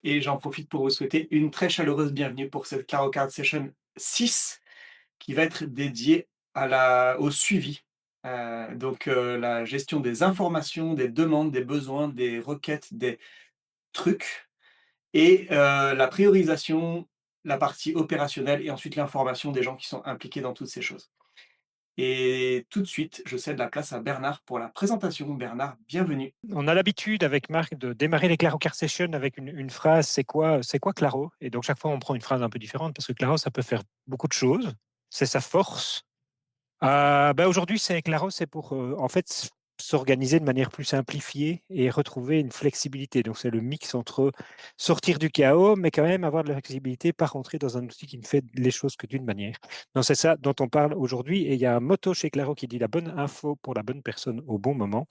et j'en profite pour vous souhaiter une très chaleureuse bienvenue pour cette Claro Card Session 6 qui va être dédiée au suivi. La gestion des informations, des demandes, des besoins, des requêtes, des trucs et la priorisation, la partie opérationnelle et ensuite l'information des gens qui sont impliqués dans toutes ces choses. Et tout de suite, je cède la place à Bernard pour la présentation. Bernard, bienvenue. On a l'habitude avec Marc de démarrer les Claro Car Sessions avec une phrase, c'est quoi Claro? Et donc chaque fois on prend une phrase un peu différente parce que Claro ça peut faire beaucoup de choses, c'est sa force. Aujourd'hui c'est Claro, c'est pour en fait s'organiser de manière plus simplifiée et retrouver une flexibilité. Donc c'est le mix entre sortir du chaos mais quand même avoir de la flexibilité, pas rentrer dans un outil qui ne fait les choses que d'une manière. Donc c'est ça dont on parle aujourd'hui et il y a un motto chez Claro qui dit la bonne info pour la bonne personne au bon moment.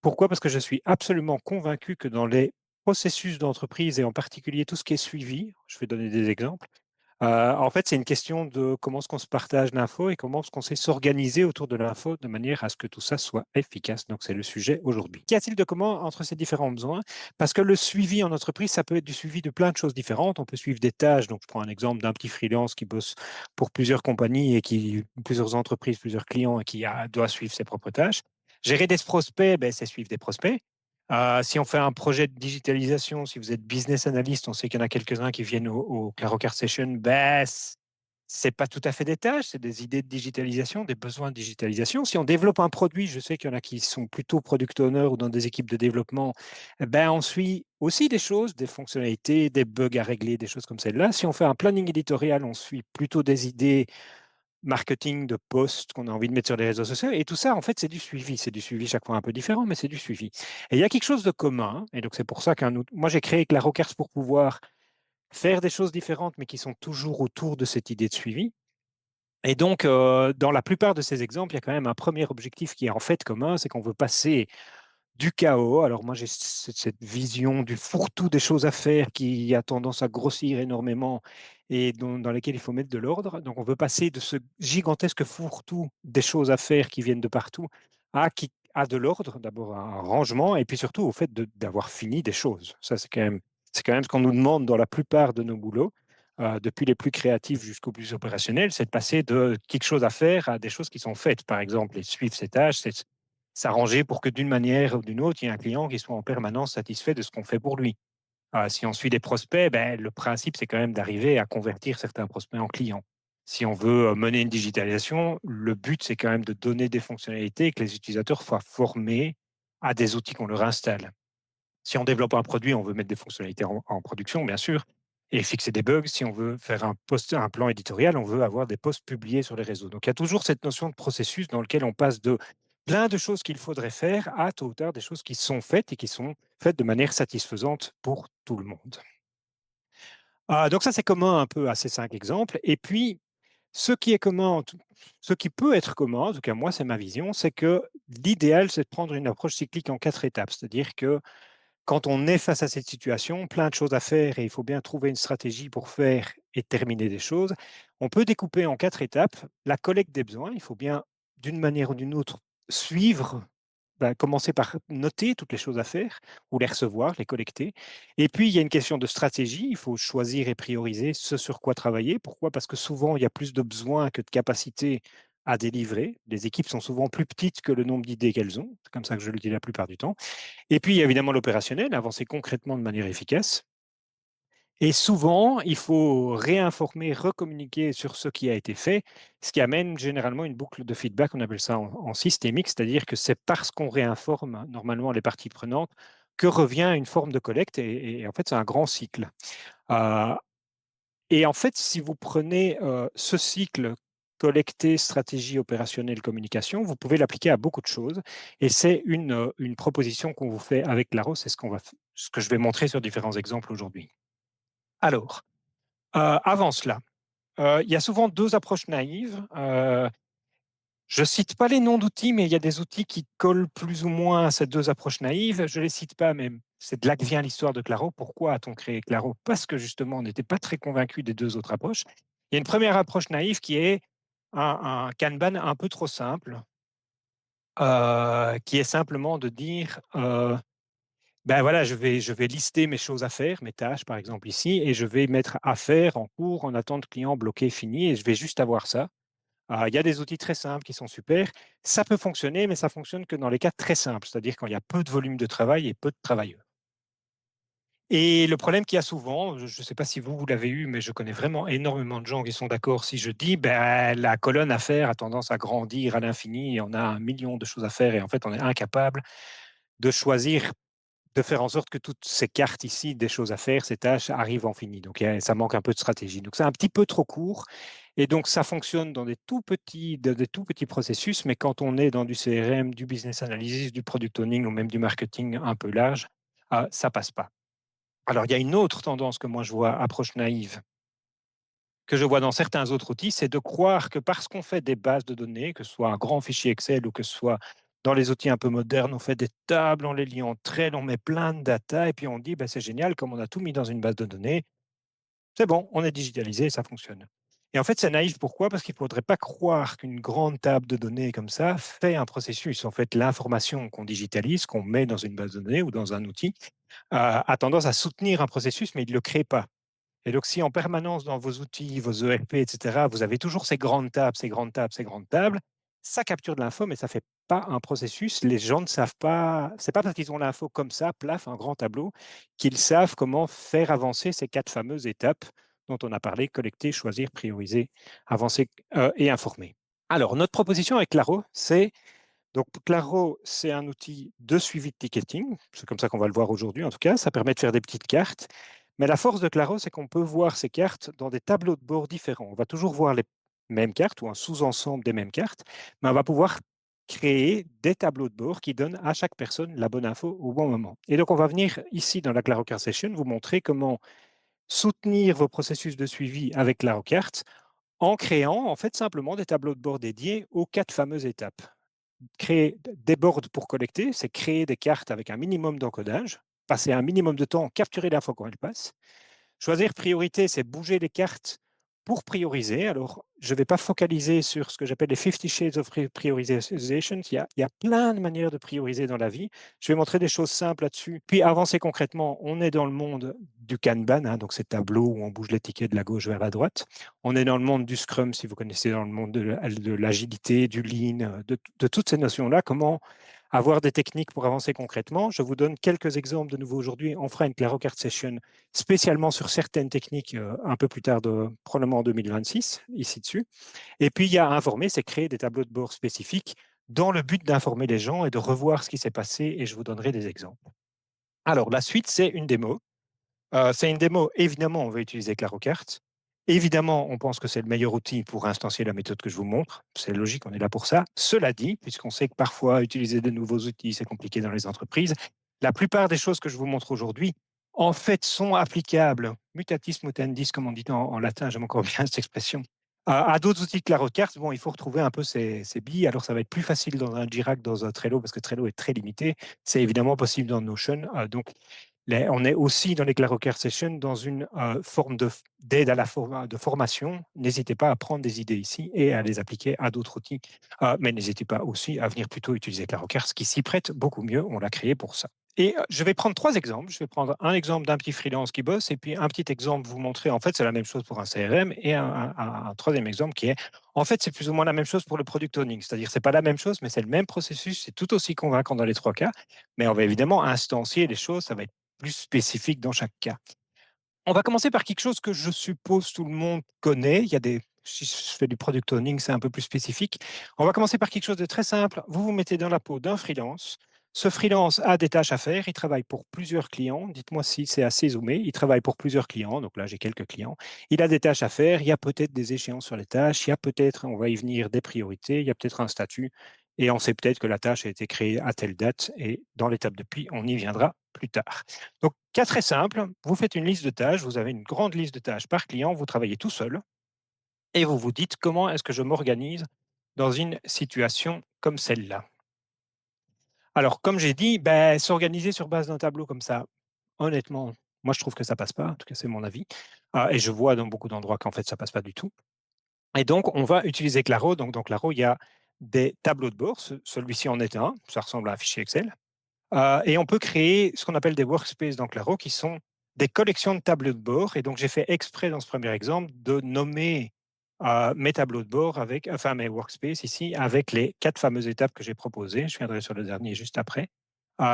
Pourquoi? Parce que je suis absolument convaincu que dans les processus d'entreprise et en particulier tout ce qui est suivi, je vais donner des exemples, en fait, c'est une question de comment est-ce qu'on se partage l'info et comment est-ce qu'on sait s'organiser autour de l'info de manière à ce que tout ça soit efficace. Donc, c'est le sujet aujourd'hui. Qu'y a-t-il de commun entre ces différents besoins? Parce que le suivi en entreprise, ça peut être du suivi de plein de choses différentes. On peut suivre des tâches. Donc, je prends un exemple d'un petit freelance qui bosse pour plusieurs compagnies et qui, plusieurs entreprises, plusieurs clients et qui doit suivre ses propres tâches. Gérer des prospects, ben, c'est suivre des prospects. Si on fait un projet de digitalisation, si vous êtes business analyst, on sait qu'il y en a quelques-uns qui viennent au Clarocar Session, ben, c'est pas tout à fait des tâches, c'est des idées de digitalisation, des besoins de digitalisation. Si on développe un produit, je sais qu'il y en a qui sont plutôt product owners ou dans des équipes de développement, ben, on suit aussi des choses, des fonctionnalités, des bugs à régler, des choses comme celle-là. Si on fait un planning éditorial, on suit plutôt des idées marketing de posts qu'on a envie de mettre sur les réseaux sociaux. Et tout ça, en fait, c'est du suivi. C'est du suivi chaque fois un peu différent, mais c'est du suivi. Et il y a quelque chose de commun. Et donc, c'est pour ça moi, j'ai créé Clarocars pour pouvoir faire des choses différentes, mais qui sont toujours autour de cette idée de suivi. Et donc, dans la plupart de ces exemples, il y a quand même un premier objectif qui est en fait commun, c'est qu'on veut passer du chaos. Alors moi, j'ai cette vision du fourre-tout des choses à faire qui a tendance à grossir énormément et dans lesquelles il faut mettre de l'ordre. Donc on veut passer de ce gigantesque fourre-tout des choses à faire qui viennent de partout à de l'ordre, d'abord à un rangement et puis surtout au fait d'avoir fini des choses. Ça, c'est quand même ce qu'on nous demande dans la plupart de nos boulots. Depuis les plus créatifs jusqu'aux plus opérationnels, c'est de passer de quelque chose à faire à des choses qui sont faites. Par exemple, et suivre ces tâches, c'est s'arranger pour que d'une manière ou d'une autre, il y ait un client qui soit en permanence satisfait de ce qu'on fait pour lui. Si on suit des prospects, ben, le principe, c'est quand même d'arriver à convertir certains prospects en clients. Si on veut mener une digitalisation, le but, c'est quand même de donner des fonctionnalités et que les utilisateurs soient formés à des outils qu'on leur installe. Si on développe un produit, on veut mettre des fonctionnalités en production, bien sûr, et fixer des bugs. Si on veut faire un plan éditorial, on veut avoir des posts publiés sur les réseaux. Donc il y a toujours cette notion de processus dans lequel on passe de plein de choses qu'il faudrait faire à tôt ou tard des choses qui sont faites et qui sont faites de manière satisfaisante pour tout le monde. Donc ça, c'est commun un peu à ces 5 exemples. Et puis, ce qui est commun, ce qui peut être commun, en tout cas moi, c'est ma vision, c'est que l'idéal, c'est de prendre une approche cyclique en 4 étapes. C'est-à-dire que quand on est face à cette situation, plein de choses à faire et il faut bien trouver une stratégie pour faire et terminer des choses, on peut découper en 4 étapes la collecte des besoins. Il faut bien, d'une manière ou d'une autre, suivre, commencer par noter toutes les choses à faire ou les recevoir, les collecter. Et puis, il y a une question de stratégie. Il faut choisir et prioriser ce sur quoi travailler. Pourquoi? Parce que souvent, il y a plus de besoins que de capacités à délivrer. Les équipes sont souvent plus petites que le nombre d'idées qu'elles ont. C'est comme ça que je le dis la plupart du temps. Et puis, il y a évidemment l'opérationnel, avancer concrètement de manière efficace. Et souvent, il faut réinformer, recommuniquer sur ce qui a été fait, ce qui amène généralement une boucle de feedback, on appelle ça en systémique, c'est-à-dire que c'est parce qu'on réinforme normalement les parties prenantes que revient une forme de collecte, et en fait, c'est un grand cycle. Euh, et en fait, si vous prenez ce cycle collecté, stratégie opérationnelle, communication, vous pouvez l'appliquer à beaucoup de choses. Et c'est une proposition qu'on vous fait avec Claro, c'est ce que je vais montrer sur différents exemples aujourd'hui. Alors, avant cela, il y a souvent 2 approches naïves. Je ne cite pas les noms d'outils, mais il y a des outils qui collent plus ou moins à ces 2 approches naïves. Je ne les cite pas, mais c'est de là que vient l'histoire de Claro. Pourquoi a-t-on créé Claro? Parce que justement, on n'était pas très convaincu des 2 autres approches. Il y a une première approche naïve qui est un Kanban un peu trop simple, qui est simplement de dire Ben voilà, je vais lister mes choses à faire, mes tâches par exemple ici, et je vais mettre à faire en cours, en attente client, bloqué, fini, et je vais juste avoir ça. Il y a des outils très simples qui sont super. Ça peut fonctionner, mais ça fonctionne que dans les cas très simples, c'est-à-dire quand il y a peu de volume de travail et peu de travailleurs. Et le problème qu'il y a souvent, je ne sais pas si vous l'avez eu, mais je connais vraiment énormément de gens qui sont d'accord si je dis ben, la colonne à faire a tendance à grandir à l'infini et on a 1 million de choses à faire et en fait on est incapable de choisir, de faire en sorte que toutes ces cartes ici, des choses à faire, ces tâches arrivent en fini. Donc ça manque un peu de stratégie. Donc c'est un petit peu trop court et donc ça fonctionne dans des tout petits processus, mais quand on est dans du CRM, du business analysis, du product owning ou même du marketing un peu large, ça passe pas. Alors, il y a une autre tendance que moi je vois, approche naïve, que je vois dans certains autres outils, c'est de croire que parce qu'on fait des bases de données, que ce soit un grand fichier Excel ou que ce soit dans les outils un peu modernes, on fait des tables, on les lit en traîne, on met plein de data et puis on dit, ben, c'est génial, comme on a tout mis dans une base de données, c'est bon, on est digitalisé, ça fonctionne. Et en fait, c'est naïf. Pourquoi? Parce qu'il ne faudrait pas croire qu'une grande table de données comme ça fait un processus. En fait, l'information qu'on digitalise, qu'on met dans une base de données ou dans un outil, a tendance à soutenir un processus, mais il ne le crée pas. Et donc, si en permanence dans vos outils, vos ERP, etc., vous avez toujours ces grandes tables, ces grandes tables, ces grandes tables, ça capture de l'info, mais ça ne fait pas un processus. Les gens ne savent pas, c'est pas parce qu'ils ont l'info comme ça, plaf, un grand tableau, qu'ils savent comment faire avancer ces 4 fameuses étapes dont on a parlé, collecter, choisir, prioriser, avancer et informer. Alors, notre proposition avec Claro, c'est donc, Claro, c'est un outil de suivi de ticketing. C'est comme ça qu'on va le voir aujourd'hui, en tout cas. Ça permet de faire des petites cartes. Mais la force de Claro, c'est qu'on peut voir ces cartes dans des tableaux de bord différents. On va toujours voir les mêmes cartes ou un sous-ensemble des mêmes cartes, mais on va pouvoir créer des tableaux de bord qui donnent à chaque personne la bonne info au bon moment. Et donc, on va venir ici dans la ClaroCart Session vous montrer comment soutenir vos processus de suivi avec ClaroCart en créant en fait simplement des tableaux de bord dédiés aux 4 fameuses étapes. Créer des boards pour collecter, c'est créer des cartes avec un minimum d'encodage, passer un minimum de temps, capturer l'info quand elle passe. Choisir priorité, c'est bouger les cartes pour prioriser. Alors, je ne vais pas focaliser sur ce que j'appelle les 50 Shades of Prioritization. Il y a plein de manières de prioriser dans la vie. Je vais montrer des choses simples là-dessus. Puis, avancer concrètement, on est dans le monde du Kanban, hein, donc ces tableaux où on bouge les tickets de la gauche vers la droite. On est dans le monde du Scrum, si vous connaissez, dans le monde de l'agilité, du Lean, de toutes ces notions-là. Comment avoir des techniques pour avancer concrètement. Je vous donne quelques exemples de nouveau aujourd'hui. On fera une ClaroCart Session spécialement sur certaines techniques un peu plus tard, probablement en 2026, ici dessus. Et puis, il y a informer, c'est créer des tableaux de bord spécifiques dans le but d'informer les gens et de revoir ce qui s'est passé, et je vous donnerai des exemples. Alors, la suite, c'est une démo. C'est une démo, évidemment, on va utiliser ClaroCart. Évidemment, on pense que c'est le meilleur outil pour instancier la méthode que je vous montre. C'est logique, on est là pour ça. Cela dit, puisqu'on sait que parfois utiliser de nouveaux outils, c'est compliqué dans les entreprises, la plupart des choses que je vous montre aujourd'hui, en fait, sont applicables, mutatis mutandis, comme on dit en latin, j'aime encore bien cette expression, à d'autres outils que ClaroCart. Bon, il faut retrouver un peu ces billes. Alors, ça va être plus facile dans un Jira que dans un Trello, parce que Trello est très limité. C'est évidemment possible dans Notion. Donc, on est aussi dans les ClaroCare Sessions dans une forme d'aide à de formation. N'hésitez pas à prendre des idées ici et à les appliquer à d'autres outils. Mais n'hésitez pas aussi à venir plutôt utiliser ClaroCare, ce qui s'y prête beaucoup mieux. On l'a créé pour ça. Et je vais prendre 3 exemples. Je vais prendre un exemple d'un petit freelance qui bosse et puis un petit exemple vous montrer, en fait, c'est la même chose pour un CRM et un troisième exemple qui est, en fait, c'est plus ou moins la même chose pour le product owning. C'est-à-dire, c'est pas la même chose, mais c'est le même processus. C'est tout aussi convaincant dans les 3 cas. Mais on va évidemment instancier les choses. Ça va être plus spécifique dans chaque cas. On va commencer par quelque chose que je suppose tout le monde connaît. Si je fais du product owning, c'est un peu plus spécifique. On va commencer par quelque chose de très simple. Vous vous mettez dans la peau d'un freelance. Ce freelance a des tâches à faire. Il travaille pour plusieurs clients. Dites-moi si c'est assez zoomé. Il travaille pour plusieurs clients. Donc là, j'ai quelques clients. Il a des tâches à faire. Il y a peut-être des échéances sur les tâches. Il y a peut-être, on va y venir, des priorités. Il y a peut-être un statut. Et on sait peut-être que la tâche a été créée à telle date. Et dans l'étape de puis, on y viendra plus tard. Donc, cas très simple, vous faites une liste de tâches, vous avez une grande liste de tâches par client, vous travaillez tout seul et vous vous dites comment est-ce que je m'organise dans une situation comme celle-là. Alors, comme j'ai dit, ben, s'organiser sur base d'un tableau comme ça, honnêtement, moi je trouve que ça passe pas, en tout cas c'est mon avis. Et je vois dans beaucoup d'endroits qu'en fait ça passe pas du tout. Et donc, on va utiliser Claro. Donc, dans Claro, il y a des tableaux de bord. Celui-ci en est un, ça ressemble à un fichier Excel. Et on peut créer ce qu'on appelle des workspaces dans Claro, qui sont des collections de tableaux de bord. Et donc, j'ai fait exprès dans ce premier exemple de nommer mes tableaux de bord enfin mes workspaces ici, avec les 4 fameuses étapes que j'ai proposées. Je viendrai sur le dernier juste après,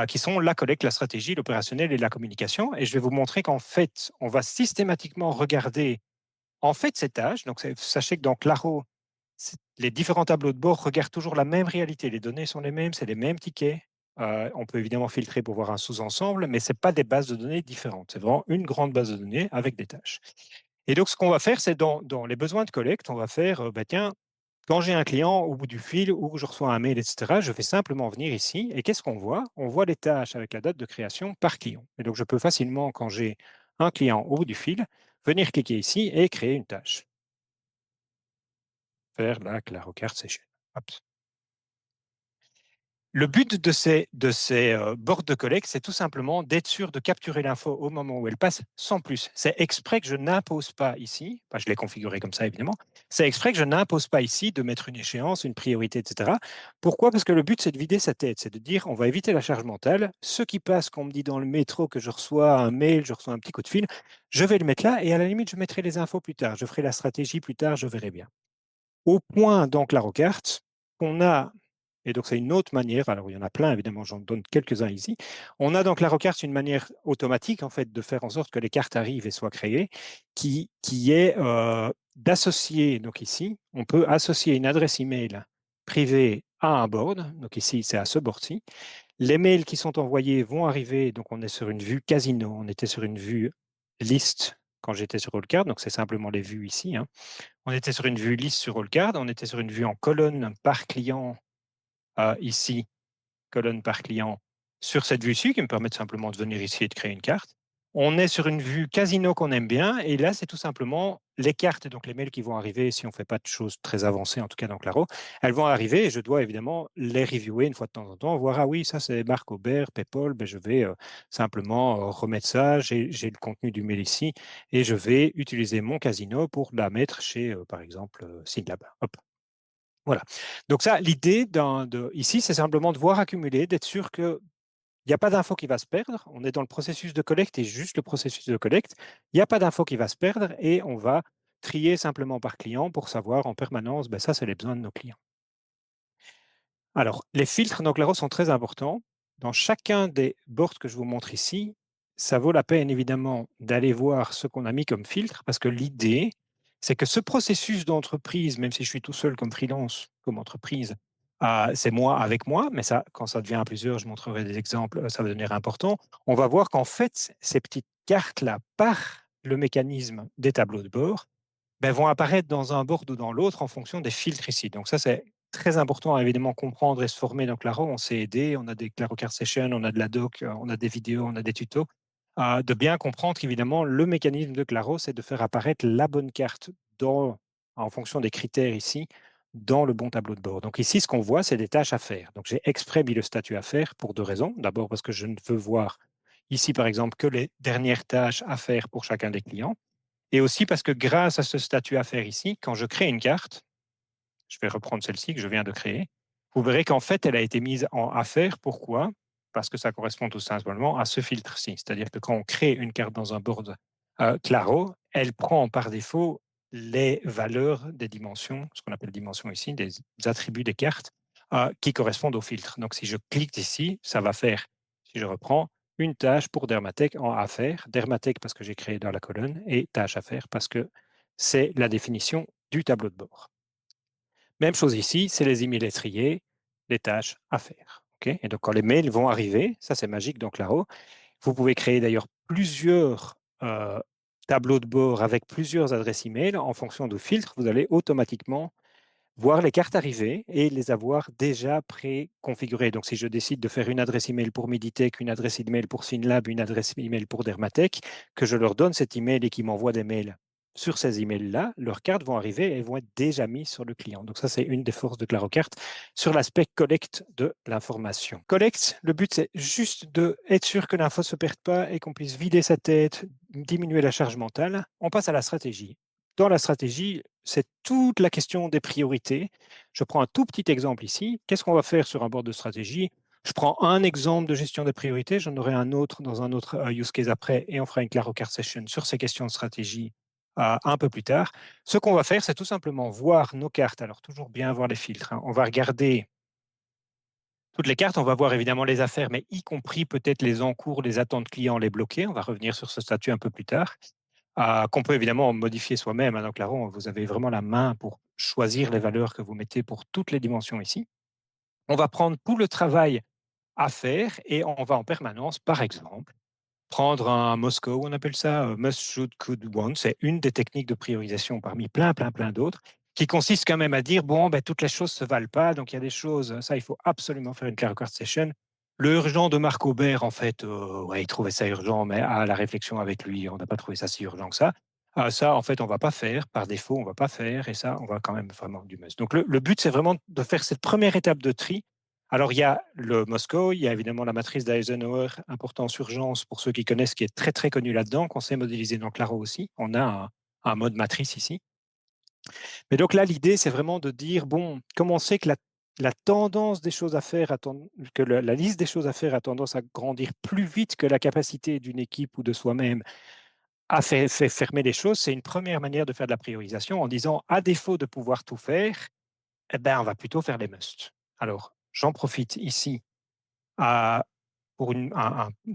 qui sont la collecte, la stratégie, l'opérationnel et la communication. Et je vais vous montrer qu'en fait, on va systématiquement regarder en fait ces tâches. Donc, sachez que dans Claro, les différents tableaux de bord regardent toujours la même réalité. Les données sont les mêmes, c'est les mêmes tickets. On peut évidemment filtrer pour voir un sous-ensemble, mais ce n'est pas des bases de données différentes. C'est vraiment une grande base de données avec des tâches. Et donc, ce qu'on va faire, c'est dans les besoins de collecte, on va faire, tiens, quand j'ai un client au bout du fil ou je reçois un mail, etc., je vais simplement venir ici. Et qu'est-ce qu'on voit? On voit les tâches avec la date de création par client. Et donc, je peux facilement, quand j'ai un client au bout du fil, venir cliquer ici et créer une tâche. Faire la Claro Card Session. Hop. Le but de ces bords de collecte, c'est tout simplement d'être sûr de capturer l'info au moment où elle passe, sans plus. C'est exprès que je n'impose pas ici, enfin, je l'ai configuré comme ça évidemment, c'est exprès que je n'impose pas ici de mettre une échéance, une priorité, etc. Pourquoi? Parce que le but, c'est de vider sa tête, c'est de dire, on va éviter la charge mentale. Ce qui passe, qu'on me dit dans le métro que je reçois un mail, je reçois un petit coup de fil, je vais le mettre là et à la limite, je mettrai les infos plus tard, je ferai la stratégie plus tard, je verrai bien. Au point, donc, la recarte, qu'on a et donc, c'est une autre manière. Alors, il y en a plein, évidemment, j'en donne quelques-uns ici. On a donc la recarte, une manière automatique, en fait, de faire en sorte que les cartes arrivent et soient créées, qui est d'associer, donc ici, on peut associer une adresse email privée à un board. Donc, ici, c'est à ce board-ci. Les mails qui sont envoyés vont arriver. Donc, on est sur une vue casino. On était sur une vue liste quand j'étais sur Allcard. Donc, c'est simplement les vues ici, hein. On était sur une vue liste sur Allcard. On était sur une vue en colonne par client ici, colonne par client, sur cette vue-ci, qui me permet simplement de venir ici et de créer une carte. On est sur une vue casino qu'on aime bien, et là, c'est tout simplement les cartes, donc les mails qui vont arriver, si on ne fait pas de choses très avancées, en tout cas dans Claro, elles vont arriver, et je dois évidemment les reviewer une fois de temps en temps, voir, ah oui, ça c'est Marc Aubert, PayPal, ben, je vais simplement remettre ça, j'ai le contenu du mail ici, et je vais utiliser mon casino pour la mettre chez, par exemple, Synlab. Hop. Voilà. Donc ça, l'idée ici, c'est simplement de voir accumuler, d'être sûr qu'il n'y a pas d'info qui va se perdre. On est dans le processus de collecte et juste le processus de collecte. Il n'y a pas d'info qui va se perdre et on va trier simplement par client pour savoir en permanence, ben ça, c'est les besoins de nos clients. Alors, les filtres dans Claro sont très importants. Dans chacun des boards que je vous montre ici, ça vaut la peine évidemment d'aller voir ce qu'on a mis comme filtre parce que l'idée, c'est que ce processus d'entreprise, même si je suis tout seul comme freelance, comme entreprise, c'est moi avec moi, mais ça, quand ça devient à plusieurs, je montrerai des exemples, ça va devenir important. On va voir qu'en fait, ces petites cartes-là, par le mécanisme des tableaux de bord, ben, vont apparaître dans un board ou dans l'autre en fonction des filtres ici. Donc ça, c'est très important à évidemment comprendre et se former dans Claro. On s'est aidé, on a des Claro Card Session, on a de la doc, on a des vidéos, on a des tutos. De bien comprendre qu'évidemment, le mécanisme de Claro, c'est de faire apparaître la bonne carte en fonction des critères ici, dans le bon tableau de bord. Donc ici, ce qu'on voit, c'est des tâches à faire. Donc j'ai exprès mis le statut à faire pour 2 raisons. D'abord parce que je ne veux voir ici, par exemple, que les dernières tâches à faire pour chacun des clients. Et aussi parce que grâce à ce statut à faire ici, quand je crée une carte, je vais reprendre celle-ci que je viens de créer, vous verrez qu'en fait, elle a été mise en affaires. Pourquoi? Parce que ça correspond tout simplement à ce filtre-ci. C'est-à-dire que quand on crée une carte dans un board Claro, elle prend par défaut les valeurs des dimensions, ce qu'on appelle dimensions ici, des attributs des cartes, qui correspondent au filtre. Donc si je clique ici, ça va faire, si je reprends, une tâche pour Dermatech en affaires. Dermatech parce que j'ai créé dans la colonne et tâche à faire parce que c'est la définition du tableau de bord. Même chose ici, c'est les emails triés, les tâches à faire. Okay, et donc, quand les mails vont arriver, ça c'est magique dans Claro, vous pouvez créer d'ailleurs plusieurs tableaux de bord avec plusieurs adresses email. En fonction du filtre, vous allez automatiquement voir les cartes arriver et les avoir déjà préconfigurées. Donc, si je décide de faire une adresse email pour Meditech, une adresse email pour Synlab, une adresse email pour Dermatech, que je leur donne cet email et qu'ils m'envoient des mails sur ces emails-là, leurs cartes vont arriver et vont être déjà mises sur le client. Donc ça, c'est une des forces de ClaroCart sur l'aspect collecte de l'information. Collecte, le but, c'est juste d'être sûr que l'info ne se perde pas et qu'on puisse vider sa tête, diminuer la charge mentale. On passe à la stratégie. Dans la stratégie, c'est toute la question des priorités. Je prends un tout petit exemple ici. Qu'est-ce qu'on va faire sur un board de stratégie? Je prends un exemple de gestion des priorités, j'en aurai un autre dans un autre use case après, et on fera une Claro Card Session sur ces questions de stratégie un peu plus tard. Ce qu'on va faire, c'est tout simplement voir nos cartes. Alors, toujours bien voir les filtres, hein. On va regarder toutes les cartes, on va voir évidemment les affaires, mais y compris peut-être les encours, les attentes clients, les bloquer. On va revenir sur ce statut un peu plus tard, qu'on peut évidemment modifier soi-même, hein. Donc, Claro, vous avez vraiment la main pour choisir les valeurs que vous mettez pour toutes les dimensions ici. On va prendre tout le travail à faire et on va en permanence, par exemple, prendre un Moscow, on appelle ça must, should, could, want. C'est une des techniques de priorisation parmi plein d'autres qui consiste quand même à dire, bon, ben, toutes les choses ne se valent pas, donc il y a des choses, ça, il faut absolument faire une clear record session. Le urgent de Marc Aubert, en fait, ouais, il trouvait ça urgent, mais à la réflexion avec lui, on n'a pas trouvé ça si urgent que ça. Ça, en fait, on ne va pas faire. Par défaut, on ne va pas faire. Et ça, on va quand même vraiment du must. Donc, le but, c'est vraiment de faire cette première étape de tri. Alors, il y a le Moscow, il y a évidemment la matrice d'Eisenhower, importance urgence pour ceux qui connaissent, qui est très, très connu là-dedans, qu'on sait modéliser dans Claro aussi. On a un mode matrice ici. Mais donc là, l'idée, c'est vraiment de dire, bon, comme on sait que la tendance des choses à faire, que la liste des choses à faire a tendance à grandir plus vite que la capacité d'une équipe ou de soi-même à faire fermer les choses, c'est une première manière de faire de la priorisation en disant, à défaut de pouvoir tout faire, eh ben, on va plutôt faire les musts. Alors, j'en profite ici à pour une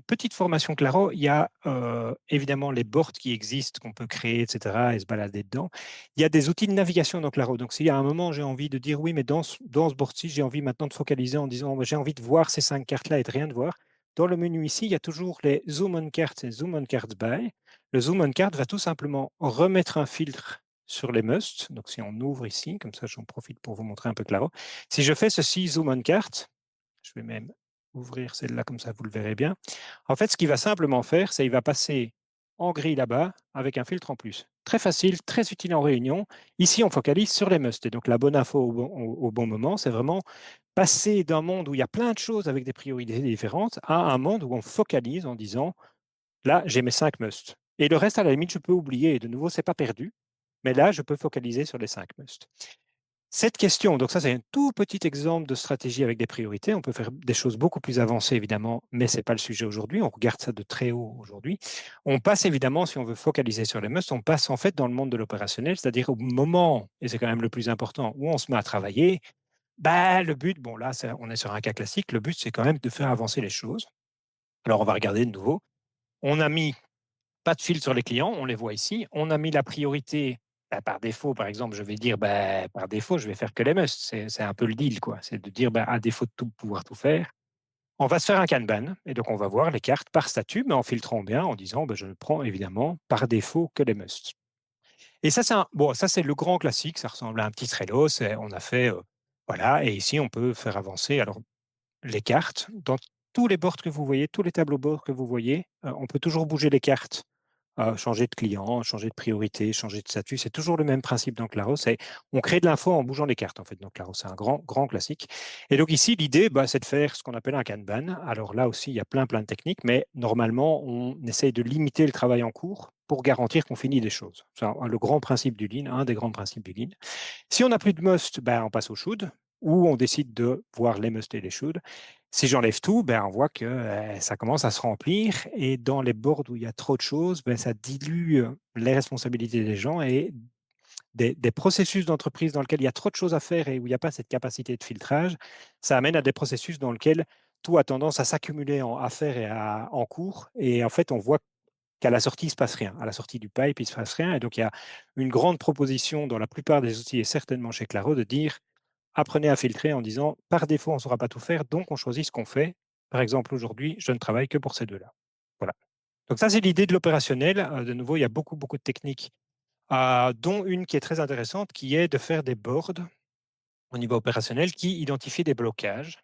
petite formation Claro, il y a évidemment les boards qui existent, qu'on peut créer, etc., et se balader dedans. Il y a des outils de navigation dans Claro. Donc, s'il y a un moment, j'ai envie de dire oui, mais dans ce board-ci, j'ai envie maintenant de focaliser en disant j'ai envie de voir ces 5 cartes-là et de rien de voir. Dans le menu ici, il y a toujours les Zoom on cards et Zoom on cards by. Le Zoom on card va tout simplement remettre un filtre sur les musts. Donc, si on ouvre ici, comme ça, j'en profite pour vous montrer un peu Claro. Si je fais ceci, Zoom on card, je vais même ouvrir celle-là, comme ça vous le verrez bien. En fait, ce qu'il va simplement faire, c'est qu'il va passer en gris là-bas avec un filtre en plus. Très facile, très utile en réunion. Ici, on focalise sur les musts. Et donc, la bonne info au bon moment, c'est vraiment passer d'un monde où il y a plein de choses avec des priorités différentes à un monde où on focalise en disant, là, j'ai mes 5 musts. Et le reste, à la limite, je peux oublier. Et de nouveau, c'est pas perdu. Mais là, je peux focaliser sur les 5 musts. Cette question, donc ça c'est un tout petit exemple de stratégie avec des priorités. On peut faire des choses beaucoup plus avancées évidemment, mais ce n'est pas le sujet aujourd'hui. On regarde ça de très haut aujourd'hui. On passe évidemment, si on veut focaliser sur les musts, on passe en fait dans le monde de l'opérationnel, c'est-à-dire au moment, et c'est quand même le plus important, où on se met à travailler. Bah, le but, bon là on est sur un cas classique, le but c'est quand même de faire avancer les choses. Alors on va regarder de nouveau. On a mis pas de fil sur les clients, on les voit ici. On a mis la priorité par défaut, par exemple, je vais dire par défaut, je vais faire que les musts. C'est un peu le deal, quoi. C'est de dire à défaut de tout pouvoir tout faire, on va se faire un Kanban. Et donc, on va voir les cartes par statut, mais en filtrant bien, en disant je ne prends évidemment par défaut que les musts. Et ça, bon, ça, c'est le grand classique. Ça ressemble à un petit Trello. On a fait, voilà. Et ici, on peut faire avancer. Alors, les cartes, dans tous les boards que vous voyez, tous les tableaux bords que vous voyez, on peut toujours bouger les cartes, changer de client, changer de priorité, changer de statut. C'est toujours le même principe dans Claro. On crée de l'info en bougeant les cartes, en fait. Donc, Claro, c'est un grand classique. Et donc, ici, l'idée, c'est de faire ce qu'on appelle un Kanban. Alors là aussi, il y a plein de techniques, mais normalement, on essaye de limiter le travail en cours pour garantir qu'on finit des choses. C'est le grand principe du Lean, un des grands principes du Lean. Si on n'a plus de must, on passe au should, ou on décide de voir les must et les should. Si j'enlève tout, on voit que ça commence à se remplir. Et dans les boards où il y a trop de choses, ça dilue les responsabilités des gens et des processus d'entreprise dans lesquels il y a trop de choses à faire et où il n'y a pas cette capacité de filtrage, ça amène à des processus dans lesquels tout a tendance à s'accumuler en affaires et en cours. Et en fait, on voit qu'à la sortie, il ne se passe rien. À la sortie du pipe, il ne se passe rien. Et donc, il y a une grande proposition dans la plupart des outils, et certainement chez Claro, de dire apprenez à filtrer en disant par défaut, on ne saura pas tout faire, donc on choisit ce qu'on fait. Par exemple, aujourd'hui, je ne travaille que pour ces deux-là. Voilà. Donc, ça, c'est l'idée de l'opérationnel. De nouveau, il y a beaucoup de techniques, dont une qui est très intéressante, qui est de faire des boards au niveau opérationnel qui identifient des blocages.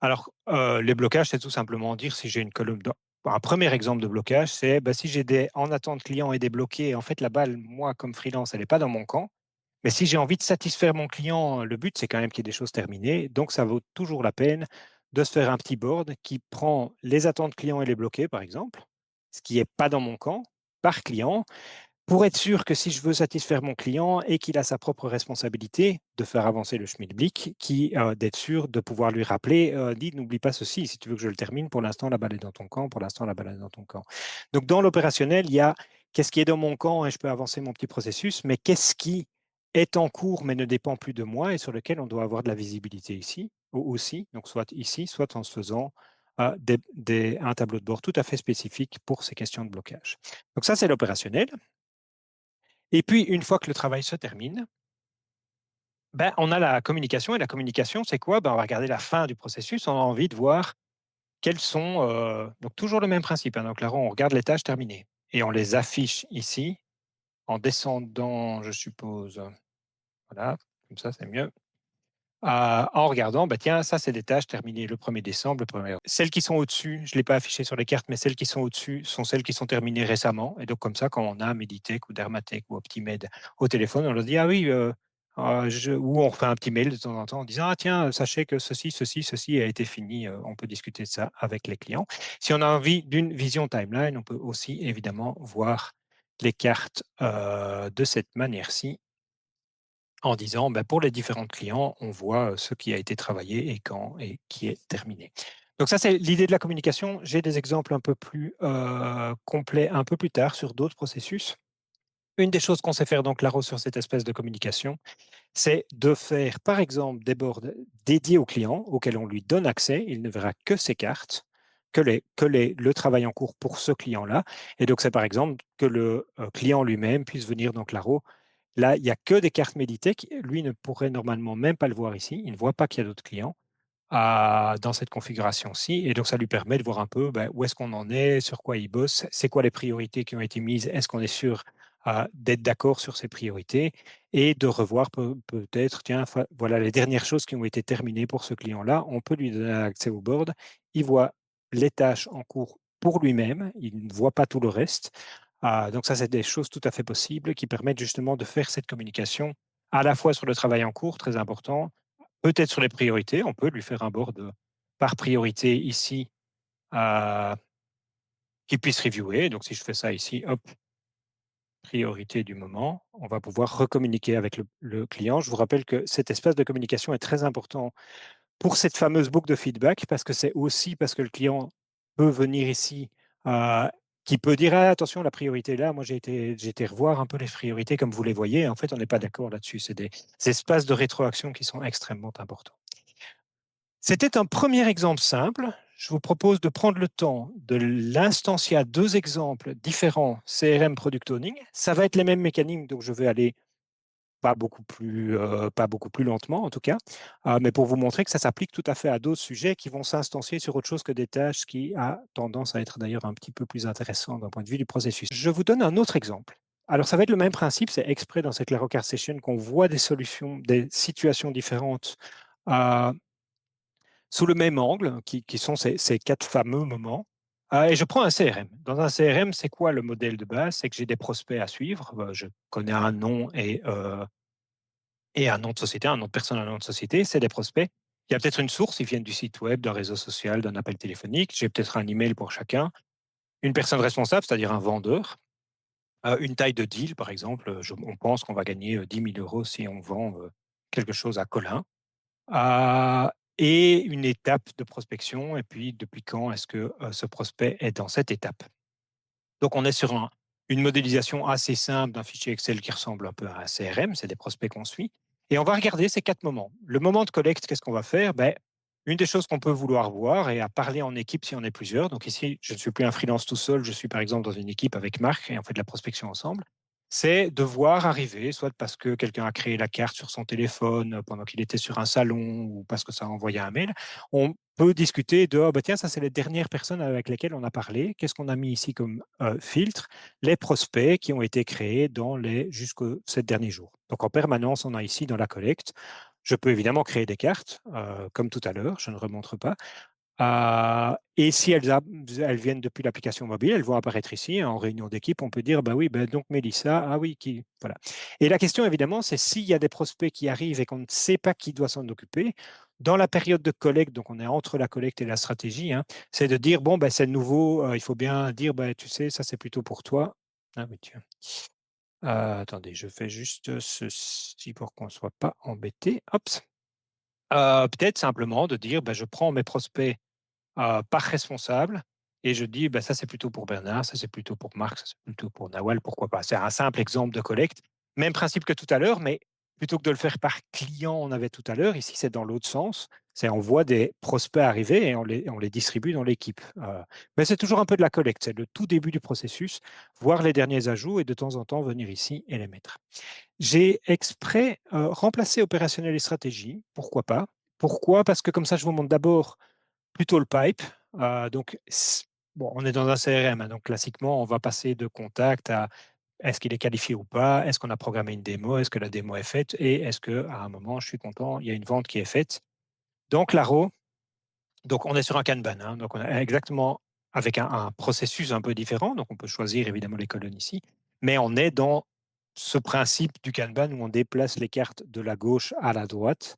Alors, les blocages, c'est tout simplement dire si j'ai une colonne. Un premier exemple de blocage, c'est si j'ai des en attente client et des bloqués, en fait, la balle, moi, comme freelance, elle n'est pas dans mon camp. Mais si j'ai envie de satisfaire mon client, le but, c'est quand même qu'il y ait des choses terminées. Donc, ça vaut toujours la peine de se faire un petit board qui prend les attentes clients et les bloqués, par exemple, ce qui n'est pas dans mon camp, par client, pour être sûr que si je veux satisfaire mon client et qu'il a sa propre responsabilité de faire avancer le schmilblick, d'être sûr de pouvoir lui rappeler, dis, n'oublie pas ceci, si tu veux que je le termine, pour l'instant, la balle est dans ton camp, pour l'instant, la balle est dans ton camp. Donc, dans l'opérationnel, il y a qu'est-ce qui est dans mon camp et je peux avancer mon petit processus, mais qu'est-ce qui est en cours mais ne dépend plus de moi et sur lequel on doit avoir de la visibilité ici aussi, donc soit ici, soit en se faisant un tableau de bord tout à fait spécifique pour ces questions de blocage. Donc ça, c'est l'opérationnel. Et puis, une fois que le travail se termine, ben, on a la communication. Et la communication, c'est quoi? Ben, on va regarder la fin du processus. On a envie de voir quels sont... donc, toujours le même principe, hein. Donc là, on regarde les tâches terminées. Et on les affiche ici, en descendant, je suppose. Voilà, comme ça, c'est mieux. En regardant, bah tiens, ça, c'est des tâches terminées le 1er décembre. Celles qui sont au-dessus, je ne l'ai pas affiché sur les cartes, mais celles qui sont au-dessus sont celles qui sont terminées récemment. Et donc, comme ça, quand on a Meditech ou Dermatech ou Optimed au téléphone, on leur dit, ah oui, ou on refait un petit mail de temps en temps en disant, ah tiens, sachez que ceci a été fini. On peut discuter de ça avec les clients. Si on a envie d'une vision timeline, on peut aussi évidemment voir les cartes de cette manière-ci en disant, ben, pour les différents clients, on voit ce qui a été travaillé et quand et qui est terminé. Donc ça, c'est l'idée de la communication. J'ai des exemples un peu plus complets un peu plus tard sur d'autres processus. Une des choses qu'on sait faire dans Claro sur cette espèce de communication, c'est de faire, par exemple, des boards dédiés au client auxquels on lui donne accès. Il ne verra que ses cartes, le travail en cours pour ce client-là. Et donc, c'est par exemple que le client lui-même puisse venir dans Claro. Là, il n'y a que des cartes Meditech. Lui ne pourrait normalement même pas le voir ici. Il ne voit pas qu'il y a d'autres clients dans cette configuration-ci. Et donc, ça lui permet de voir un peu ben, où est-ce qu'on en est, sur quoi il bosse, c'est quoi les priorités qui ont été mises, est-ce qu'on est sûr d'être d'accord sur ces priorités et de revoir peut-être, tiens, voilà les dernières choses qui ont été terminées pour ce client-là. On peut lui donner accès au board. Il voit les tâches en cours pour lui-même. Il ne voit pas tout le reste. Donc ça, c'est des choses tout à fait possibles qui permettent justement de faire cette communication à la fois sur le travail en cours, très important, peut-être sur les priorités. On peut lui faire un board par priorité ici qu'il puisse reviewer. Donc si je fais ça ici, hop, priorité du moment, on va pouvoir recommuniquer avec le client. Je vous rappelle que cet espace de communication est très important pour cette fameuse boucle de feedback, parce que c'est aussi parce que le client peut venir ici, euh, qui peut dire ah, attention, la priorité est là, moi j'ai été revoir un peu les priorités comme vous les voyez. En fait, on n'est pas d'accord là-dessus. C'est des espaces de rétroaction qui sont extrêmement importants. C'était un premier exemple simple. Je vous propose de prendre le temps de l'instancier deux exemples différents CRM Product Owning. Ça va être les mêmes mécaniques, donc je vais aller pas beaucoup plus lentement en tout cas, mais pour vous montrer que ça s'applique tout à fait à d'autres sujets qui vont s'instancier sur autre chose que des tâches qui a tendance à être d'ailleurs un petit peu plus intéressant d'un point de vue du processus. Je vous donne un autre exemple. Alors ça va être le même principe, c'est exprès dans cette Clarocar Session qu'on voit des solutions, des situations différentes euh, sous le même angle, qui sont ces quatre fameux moments. Et je prends un CRM. Dans un CRM, c'est quoi le modèle de base? C'est que j'ai des prospects à suivre. Je connais un nom et un nom de société, un nom de personne, un nom de société, c'est des prospects. Il y a peut-être une source, ils viennent du site web, d'un réseau social, d'un appel téléphonique. J'ai peut-être un email pour chacun. Une personne responsable, c'est-à-dire un vendeur. Une taille de deal, par exemple. On pense qu'on va gagner 10 000 euros si on vend quelque chose à Colin. Et une étape de prospection. Et puis, depuis quand est-ce que ce prospect est dans cette étape? Donc, on est sur une modélisation assez simple d'un fichier Excel qui ressemble un peu à un CRM. C'est des prospects qu'on suit. Et on va regarder ces quatre moments. Le moment de collecte, qu'est-ce qu'on va faire? Une des choses qu'on peut vouloir voir et à parler en équipe si on est plusieurs. Donc ici, je ne suis plus un freelance tout seul, je suis par exemple dans une équipe avec Marc et on fait de la prospection ensemble. C'est de voir arriver, soit parce que quelqu'un a créé la carte sur son téléphone pendant qu'il était sur un salon ou parce que ça a envoyé un mail. On peut discuter de oh, tiens, ça c'est les dernières personnes avec lesquelles on a parlé. Qu'est-ce qu'on a mis ici comme filtre? Les prospects qui ont été créés jusqu'aux 7 derniers jours. Donc en permanence, on a ici dans la collecte. Je peux évidemment créer des cartes, comme tout à l'heure, je ne remontre pas. Et si elles viennent depuis l'application mobile, elles vont apparaître ici en réunion d'équipe. On peut dire, bah oui, donc Mélissa, ah oui, qui, voilà. Et la question évidemment, c'est s'il y a des prospects qui arrivent et qu'on ne sait pas qui doit s'en occuper. Dans la période de collecte, donc on est entre la collecte et la stratégie, hein, c'est de dire bon, c'est nouveau, il faut bien dire, tu sais, ça c'est plutôt pour toi. Ah oui, tiens. Attendez, je fais juste ceci pour qu'on ne soit pas embêté. Hop. Peut-être simplement de dire, je prends mes prospects par responsable et je dis, ça c'est plutôt pour Bernard, ça c'est plutôt pour Marc, ça c'est plutôt pour Nawal, pourquoi pas. C'est un simple exemple de collecte. Même principe que tout à l'heure, mais plutôt que de le faire par client, on avait tout à l'heure, ici c'est dans l'autre sens. C'est on voit des prospects arriver et on les distribue dans l'équipe. Mais c'est toujours un peu de la collecte, c'est le tout début du processus, voir les derniers ajouts et de temps en temps venir ici et les mettre. J'ai exprès remplacé opérationnel et stratégie, pourquoi pas. Pourquoi? Parce que comme ça, je vous montre d'abord plutôt le pipe. Donc, bon, on est dans un CRM, hein, donc classiquement, on va passer de contact à est-ce qu'il est qualifié ou pas, est-ce qu'on a programmé une démo, est-ce que la démo est faite et est-ce qu'à un moment, je suis content, il y a une vente qui est faite. Donc, Laro, donc on est sur un Kanban, hein, donc on a exactement avec un processus un peu différent, donc on peut choisir évidemment les colonnes ici, mais on est dans ce principe du Kanban où on déplace les cartes de la gauche à la droite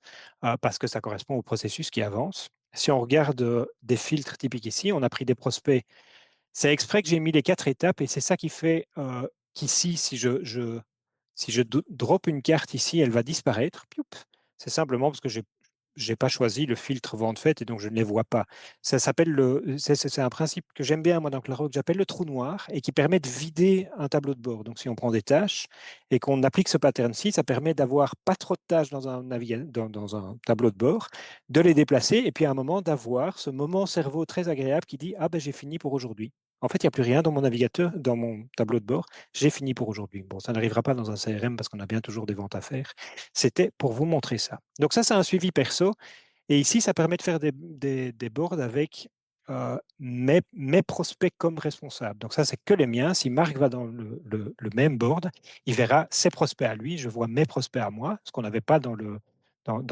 parce que ça correspond au processus qui avance. Si on regarde des filtres typiques ici, on a pris des prospects. C'est exprès que j'ai mis les 4 étapes et c'est ça qui fait qu'ici, si je drop une carte ici, elle va disparaître. C'est simplement parce que je n'ai pas choisi le filtre vente faite et donc je ne les vois pas. Ça s'appelle c'est un principe que j'aime bien moi dans Claro que j'appelle le trou noir et qui permet de vider un tableau de bord. Donc si on prend des tâches et qu'on applique ce pattern-ci, ça permet d'avoir pas trop de tâches dans dans un tableau de bord, de les déplacer et puis à un moment d'avoir ce moment cerveau très agréable qui dit ah ben j'ai fini pour aujourd'hui. En fait, il n'y a plus rien dans mon navigateur, dans mon tableau de bord. J'ai fini pour aujourd'hui. Bon, ça n'arrivera pas dans un CRM parce qu'on a bien toujours des ventes à faire. C'était pour vous montrer ça. Donc ça, c'est un suivi perso. Et ici, ça permet de faire des boards avec mes prospects comme responsables. Donc ça, c'est que les miens. Si Marc va dans le même board, il verra ses prospects à lui. Je vois mes prospects à moi, ce qu'on n'avait pas dans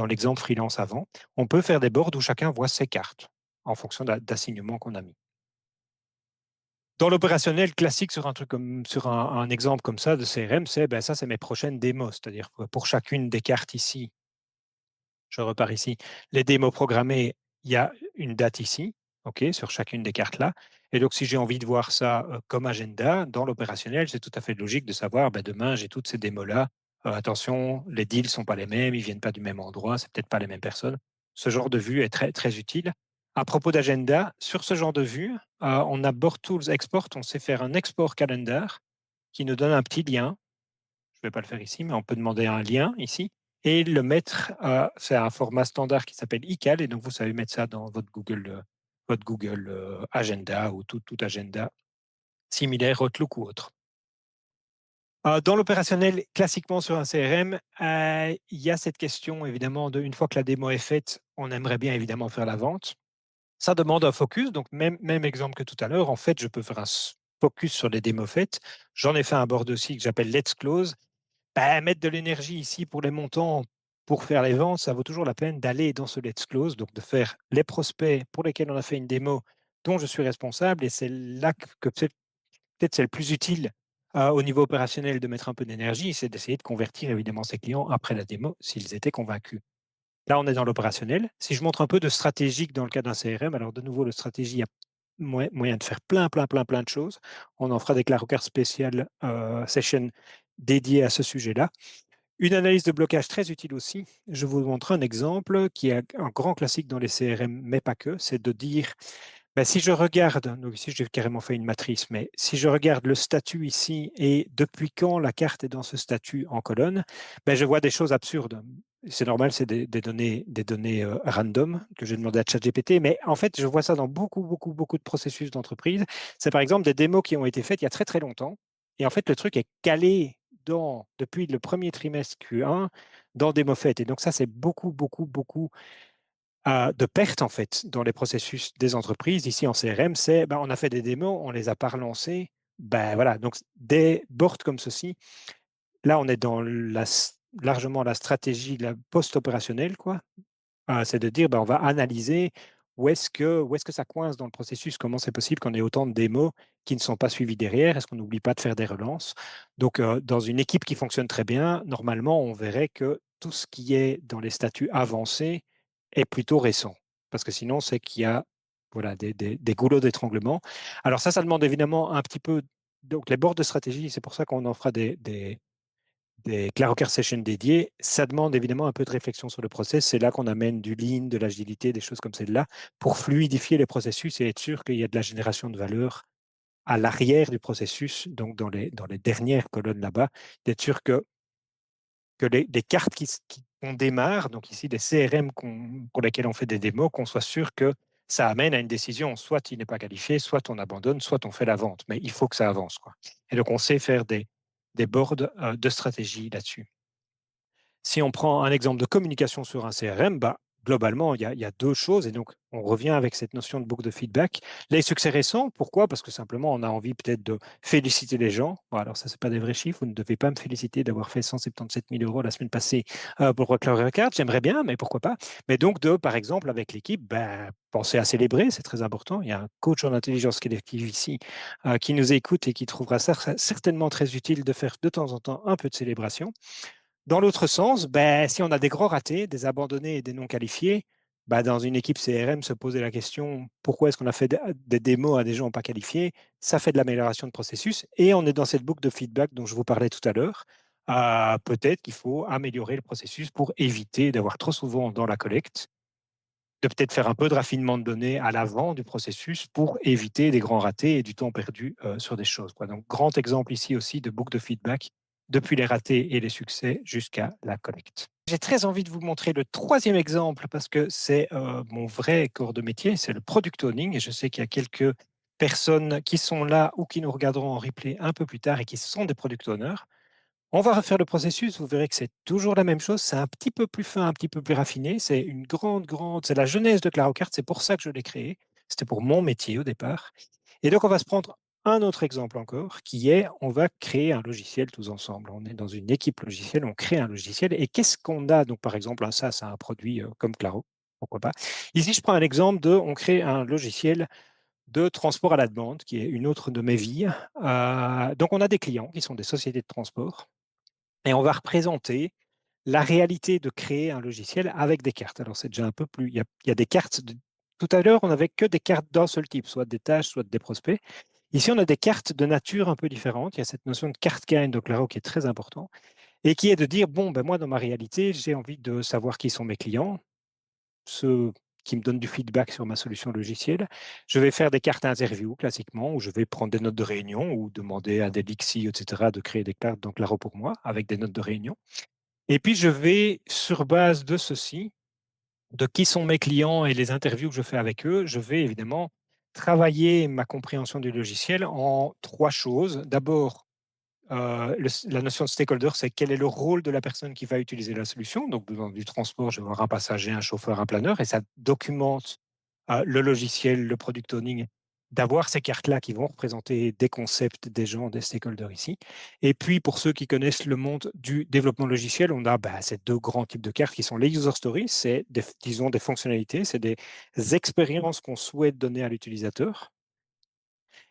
l'exemple freelance avant. On peut faire des boards où chacun voit ses cartes en fonction d'assignement qu'on a mis. Dans l'opérationnel classique, sur un truc comme sur un exemple comme ça de CRM, ça, c'est mes prochaines démos. C'est-à-dire que pour chacune des cartes ici, je repars ici, les démos programmées, il y a une date ici, ok, sur chacune des cartes là. Et donc, si j'ai envie de voir ça comme agenda, dans l'opérationnel, c'est tout à fait logique de savoir, demain, j'ai toutes ces démos-là. Attention, les deals ne sont pas les mêmes, ils ne viennent pas du même endroit, c'est peut-être pas les mêmes personnes. Ce genre de vue est très, très utile. À propos d'agenda, sur ce genre de vue, on a Board Tools Export, on sait faire un export calendar qui nous donne un petit lien. Je ne vais pas le faire ici, mais on peut demander un lien ici et le mettre, c'est un format standard qui s'appelle iCal, et donc vous savez mettre ça dans votre Google Agenda ou tout agenda similaire, Outlook ou autre. Dans l'opérationnel, classiquement sur un CRM, il y a cette question évidemment de, une fois que la démo est faite, on aimerait bien évidemment faire la vente. Ça demande un focus, donc même exemple que tout à l'heure, en fait, je peux faire un focus sur les démos faites. J'en ai fait un board aussi que j'appelle Let's Close. Mettre de l'énergie ici pour les montants, pour faire les ventes, ça vaut toujours la peine d'aller dans ce Let's Close, donc de faire les prospects pour lesquels on a fait une démo dont je suis responsable. Et c'est là que peut-être c'est le plus utile au niveau opérationnel de mettre un peu d'énergie, c'est d'essayer de convertir évidemment ces clients après la démo s'ils étaient convaincus. Là, on est dans l'opérationnel. Si je montre un peu de stratégique dans le cas d'un CRM, alors de nouveau, le stratégie, il y a moyen de faire plein de choses. On en fera des claroqueurs spéciales session dédiées à ce sujet-là. Une analyse de blocage très utile aussi. Je vous montre un exemple qui est un grand classique dans les CRM, mais pas que, c'est de dire, si je regarde, donc ici j'ai carrément fait une matrice, mais si je regarde le statut ici et depuis quand la carte est dans ce statut en colonne, je vois des choses absurdes. C'est normal, c'est des données random que j'ai demandé à ChatGPT, mais en fait, je vois ça dans beaucoup de processus d'entreprise. C'est par exemple des démos qui ont été faites il y a très longtemps, et en fait, le truc est calé depuis le premier trimestre Q1 dans des faites. Et donc ça, c'est beaucoup de pertes en fait dans les processus des entreprises. Ici en CRM, c'est on a fait des démos, on les a pas relancés. Voilà, donc des boards comme ceci, là on est dans largement la stratégie la post-opérationnelle, quoi. C'est de dire, on va analyser où est-ce que ça coince dans le processus, comment c'est possible qu'on ait autant de démos qui ne sont pas suivies derrière, est-ce qu'on n'oublie pas de faire des relances. Donc, dans une équipe qui fonctionne très bien, normalement, on verrait que tout ce qui est dans les statuts avancés est plutôt récent, parce que sinon, c'est qu'il y a voilà, des goulots d'étranglement. Alors ça demande évidemment un petit peu donc les boards de stratégie, c'est pour ça qu'on en fera des Clarocar Sessions dédiés. Ça demande évidemment un peu de réflexion sur le process. C'est là qu'on amène du lean, de l'agilité, des choses comme celle-là, pour fluidifier les processus et être sûr qu'il y a de la génération de valeur à l'arrière du processus, donc dans les dernières colonnes là-bas, d'être sûr que les cartes qu'on démarre, donc ici des CRM pour lesquels on fait des démos, qu'on soit sûr que ça amène à une décision. Soit il n'est pas qualifié, soit on abandonne, soit on fait la vente. Mais il faut que ça avance, quoi. Et donc on sait faire des boards de stratégie là-dessus. Si on prend un exemple de communication sur un CRM, bah, globalement, il y a deux choses. Et donc, on revient avec cette notion de boucle de feedback. Les succès récents, pourquoi? Parce que simplement, on a envie peut-être de féliciter les gens. Bon, alors, ça, ce n'est pas des vrais chiffres. Vous ne devez pas me féliciter d'avoir fait 177 000 euros la semaine passée pour Cloud Records. J'aimerais bien, mais pourquoi pas? Mais donc, par exemple, avec l'équipe, ben, penser à célébrer, c'est très important. Il y a un coach en intelligence collective ici qui nous écoute et qui trouvera ça certainement très utile de faire de temps en temps un peu de célébration. Dans l'autre sens, ben, si on a des gros ratés, des abandonnés et des non qualifiés, ben, dans une équipe CRM, se poser la question pourquoi est-ce qu'on a fait des démos à des gens pas qualifiés, ça fait de l'amélioration de processus et on est dans cette boucle de feedback dont je vous parlais tout à l'heure. Peut-être qu'il faut améliorer le processus pour éviter d'avoir trop souvent dans la collecte, de peut-être faire un peu de raffinement de données à l'avant du processus pour éviter des grands ratés et du temps perdu sur des choses, quoi. Donc, grand exemple ici aussi de boucle de feedback depuis les ratés et les succès jusqu'à la collecte. J'ai très envie de vous montrer le troisième exemple parce que c'est mon vrai corps de métier, c'est le product owning. Et je sais qu'il y a quelques personnes qui sont là ou qui nous regarderont en replay un peu plus tard et qui sont des product owners. On va refaire le processus, vous verrez que c'est toujours la même chose, c'est un petit peu plus fin, un petit peu plus raffiné, c'est une c'est la genèse de Clarocart, c'est pour ça que je l'ai créé, c'était pour mon métier au départ. Et donc on va se prendre un autre exemple encore, qui est, on va créer un logiciel tous ensemble. On est dans une équipe logicielle, on crée un logiciel, et qu'est-ce qu'on a? Donc par exemple, ça, c'est un produit comme Claro, pourquoi pas. Ici, je prends un exemple on crée un logiciel de transport à la demande, qui est une autre de mes vies. Donc on a des clients qui sont des sociétés de transport et on va représenter la réalité de créer un logiciel avec des cartes. Alors, c'est déjà un peu plus. Il y a des cartes. Tout à l'heure, on n'avait que des cartes d'un seul type, soit des tâches, soit des prospects. Ici, on a des cartes de nature un peu différente. Il y a cette notion de carte kind de Claro qui est très important et qui est de dire bon, ben moi, dans ma réalité, j'ai envie de savoir qui sont mes clients, ceux qui me donnent du feedback sur ma solution logicielle. Je vais faire des cartes interview classiquement, où je vais prendre des notes de réunion ou demander à des Lixi, etc., de créer des cartes dans Claro pour moi avec des notes de réunion. Et puis, je vais, sur base de ceci, de qui sont mes clients et les interviews que je fais avec eux, je vais évidemment travailler ma compréhension du logiciel en trois choses. D'abord, la notion de stakeholder, c'est quel est le rôle de la personne qui va utiliser la solution. Donc, dans du transport, je vais avoir un passager, un chauffeur, un planeur, et ça documente le logiciel, le product owning, d'avoir ces cartes-là qui vont représenter des concepts, des gens, des stakeholders ici. Et puis, pour ceux qui connaissent le monde du développement logiciel, on a ces deux grands types de cartes qui sont les user stories, c'est disons des fonctionnalités, c'est des expériences qu'on souhaite donner à l'utilisateur.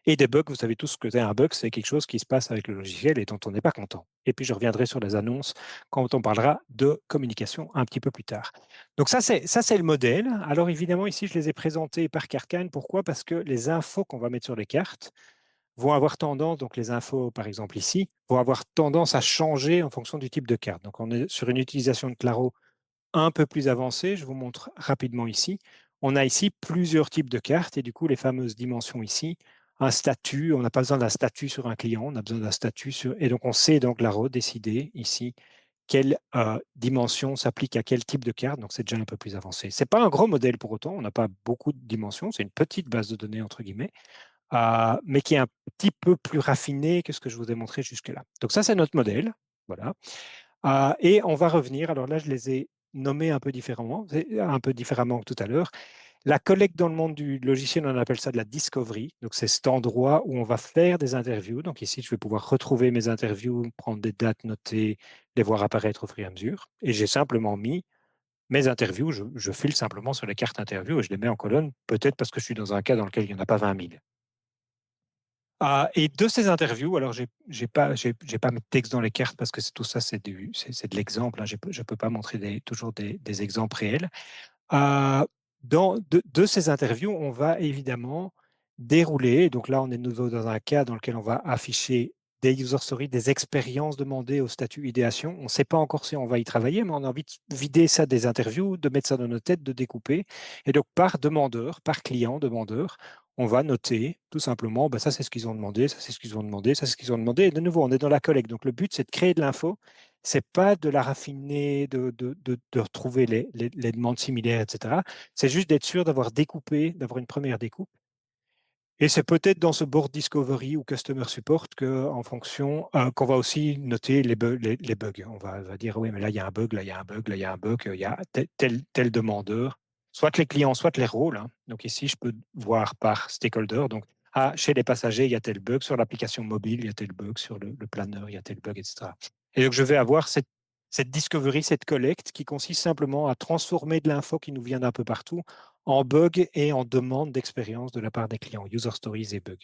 Et des bugs, vous savez tous ce que c'est un bug, c'est quelque chose qui se passe avec le logiciel et dont on n'est pas content. Et puis je reviendrai sur les annonces quand on parlera de communication un petit peu plus tard. Donc ça c'est le modèle. Alors évidemment ici je les ai présentés par Carcane. Pourquoi? Parce que les infos qu'on va mettre sur les cartes vont avoir tendance, donc les infos par exemple ici, vont avoir tendance à changer en fonction du type de carte. Donc on est sur une utilisation de Claro un peu plus avancée. Je vous montre rapidement ici. On a ici plusieurs types de cartes et du coup les fameuses dimensions ici. Un statut, on n'a pas besoin d'un statut sur un client, on a besoin d'un statut sur... Et donc on sait donc là décider ici quelle dimension s'applique à quel type de carte, donc c'est déjà un peu plus avancé. Ce n'est pas un gros modèle pour autant, on n'a pas beaucoup de dimensions, c'est une petite base de données entre guillemets, mais qui est un petit peu plus raffinée que ce que je vous ai montré jusque-là. Donc ça c'est notre modèle, voilà. Et on va revenir, alors là je les ai nommés un peu différemment que tout à l'heure. La collecte dans le monde du logiciel, on appelle ça de la discovery. Donc, c'est cet endroit où on va faire des interviews. Donc, ici, je vais pouvoir retrouver mes interviews, prendre des dates, noter, les voir apparaître au fur et à mesure. Et j'ai simplement mis mes interviews, je file simplement sur les cartes interviews et je les mets en colonne, peut-être parce que je suis dans un cas dans lequel il n'y en a pas 20 000. Et de ces interviews, alors j'ai pas mes textes dans les cartes parce que tout ça, c'est de l'exemple, hein. Je ne peux pas montrer toujours des exemples réels. De ces interviews, on va évidemment dérouler. Donc là, on est de nouveau dans un cas dans lequel on va afficher des user stories, des expériences demandées au statut idéation. On ne sait pas encore si on va y travailler, mais on a envie de vider ça des interviews, de mettre ça dans nos têtes, de découper. Et donc, par demandeur, par client demandeur, on va noter tout simplement, ça c'est ce qu'ils ont demandé, ça c'est ce qu'ils ont demandé, ça c'est ce qu'ils ont demandé. Et de nouveau, on est dans la collecte. Donc le but, c'est de créer de l'info. C'est pas de la raffiner, de retrouver les demandes similaires, etc. C'est juste d'être sûr d'avoir découpé, d'avoir une première découpe. Et c'est peut-être dans ce board discovery ou customer support que, en fonction, qu'on va aussi noter les bugs. On va dire, oui, mais là, il y a un bug, là, il y a un bug, là, il y a un bug, il y a tel demandeur, soit les clients, soit les rôles, hein. Donc ici, je peux voir par stakeholder. Donc, chez les passagers, il y a tel bug, sur l'application mobile, il y a tel bug, sur le planeur, il y a tel bug, etc. Et donc, je vais avoir cette discovery, cette collecte qui consiste simplement à transformer de l'info qui nous vient d'un peu partout en bugs et en demande d'expérience de la part des clients, user stories et bugs.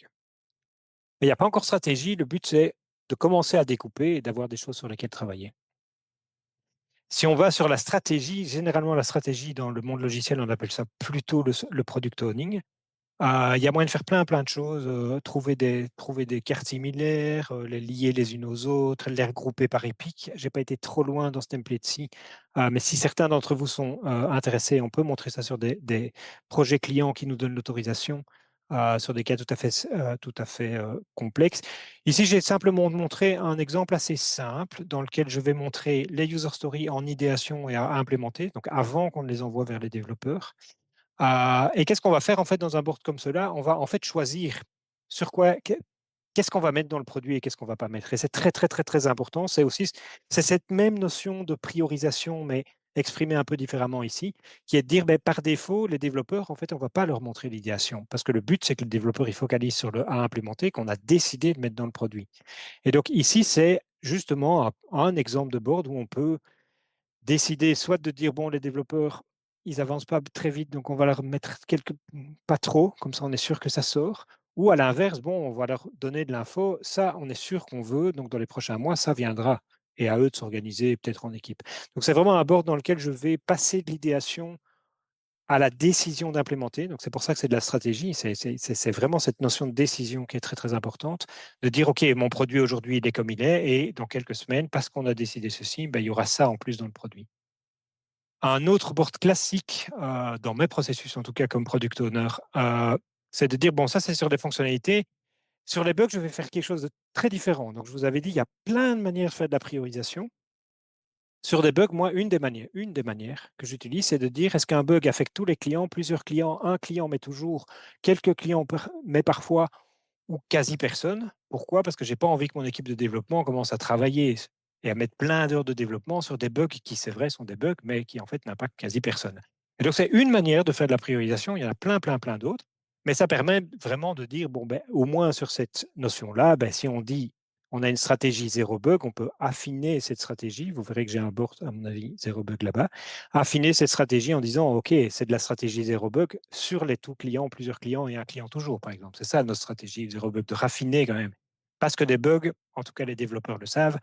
Mais il n'y a pas encore de stratégie. Le but, c'est de commencer à découper et d'avoir des choses sur lesquelles travailler. Si on va sur la stratégie, généralement, la stratégie dans le monde logiciel, on appelle ça plutôt le product owning. Il y a moyen de faire plein de choses, trouver des cartes similaires, les lier les unes aux autres, les regrouper par épique. Je n'ai pas été trop loin dans ce template-ci, mais si certains d'entre vous sont intéressés, on peut montrer ça sur des projets clients qui nous donnent l'autorisation, sur des cas tout à fait complexes. Ici, j'ai simplement montré un exemple assez simple dans lequel je vais montrer les user stories en idéation et à implémenter, donc avant qu'on les envoie vers les développeurs. Et qu'est-ce qu'on va faire en fait dans un board comme cela? On va en fait choisir sur quoi, qu'est-ce qu'on va mettre dans le produit et qu'est-ce qu'on va pas mettre. Et c'est très important. C'est cette même notion de priorisation, mais exprimée un peu différemment ici, qui est de dire, par défaut, les développeurs, en fait, on va pas leur montrer l'idéation, parce que le but, c'est que le développeur il focalise sur le à implémenter qu'on a décidé de mettre dans le produit. Et donc ici, c'est justement un exemple de board où on peut décider soit de dire, bon, les développeurs, ils avancent pas très vite, donc on va leur mettre pas trop, comme ça on est sûr que ça sort. Ou à l'inverse, bon, on va leur donner de l'info, ça on est sûr qu'on veut, donc dans les prochains mois, ça viendra. Et à eux de s'organiser peut-être en équipe. Donc c'est vraiment un board dans lequel je vais passer de l'idéation à la décision d'implémenter. Donc c'est pour ça que c'est de la stratégie. C'est vraiment cette notion de décision qui est très importante, de dire, OK, mon produit aujourd'hui, il est comme il est, et dans quelques semaines, parce qu'on a décidé ceci, il y aura ça en plus dans le produit. Un autre board classique, dans mes processus, en tout cas comme product owner, c'est de dire, bon, ça c'est sur des fonctionnalités. Sur les bugs, je vais faire quelque chose de très différent. Donc, je vous avais dit, il y a plein de manières de faire de la priorisation. Sur des bugs, moi, une des manières que j'utilise, c'est de dire, est-ce qu'un bug affecte tous les clients, plusieurs clients, un client, mais toujours, quelques clients, mais parfois, ou quasi personne. Pourquoi? Parce que j'ai pas envie que mon équipe de développement commence à travailler et à mettre plein d'heures de développement sur des bugs qui, c'est vrai, sont des bugs, mais qui en fait n'impactent quasi personne. Et donc, c'est une manière de faire de la priorisation. Il y en a plein d'autres. Mais ça permet vraiment de dire, bon, au moins sur cette notion-là, si on dit on a une stratégie zéro bug, on peut affiner cette stratégie. Vous verrez que j'ai un board, à mon avis, zéro bug là-bas. Affiner cette stratégie en disant, OK, c'est de la stratégie zéro bug sur les tout clients, plusieurs clients et un client toujours, par exemple. C'est ça notre stratégie zéro bug, de raffiner quand même. Parce que des bugs, en tout cas les développeurs le savent,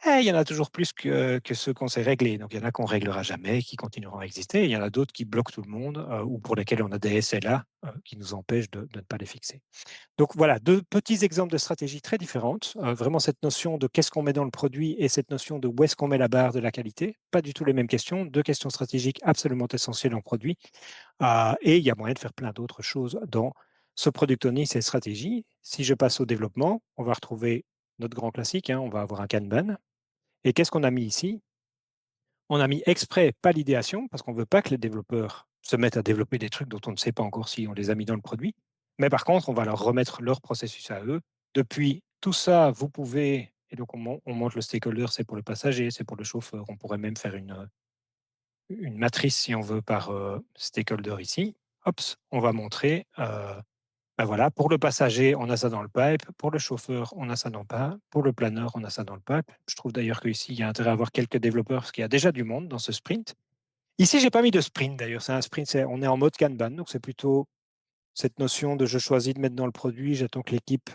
il y en a toujours plus que ceux qu'on sait régler. Donc il y en a qu'on réglera jamais, qui continueront à exister. Il y en a d'autres qui bloquent tout le monde ou pour lesquels on a des SLA qui nous empêchent de ne pas les fixer. Donc voilà, deux petits exemples de stratégies très différentes. Vraiment cette notion de qu'est-ce qu'on met dans le produit et cette notion de où est-ce qu'on met la barre de la qualité. Pas du tout les mêmes questions. Deux questions stratégiques absolument essentielles en produit. Et il y a moyen de faire plein d'autres choses dans ce product owning, ces stratégies. Si je passe au développement, on va retrouver notre grand classique, hein, on va avoir un Kanban. Et qu'est-ce qu'on a mis ici? On a mis exprès pas l'idéation, parce qu'on ne veut pas que les développeurs se mettent à développer des trucs dont on ne sait pas encore si on les a mis dans le produit. Mais par contre, on va leur remettre leur processus à eux. Depuis tout ça, vous pouvez, et donc on monte le stakeholder, c'est pour le passager, c'est pour le chauffeur. On pourrait même faire une matrice, si on veut, par stakeholder ici. Hop, on va montrer, voilà, pour le passager, on a ça dans le pipe. Pour le chauffeur, on a ça dans le pipe. Pour le planeur, on a ça dans le pipe. Je trouve d'ailleurs qu'ici, il y a intérêt à avoir quelques développeurs parce qu'il y a déjà du monde dans ce sprint. Ici, j'ai pas mis de sprint d'ailleurs. C'est un sprint, on est en mode Kanban, donc c'est plutôt cette notion de je choisis de mettre dans le produit, j'attends que l'équipe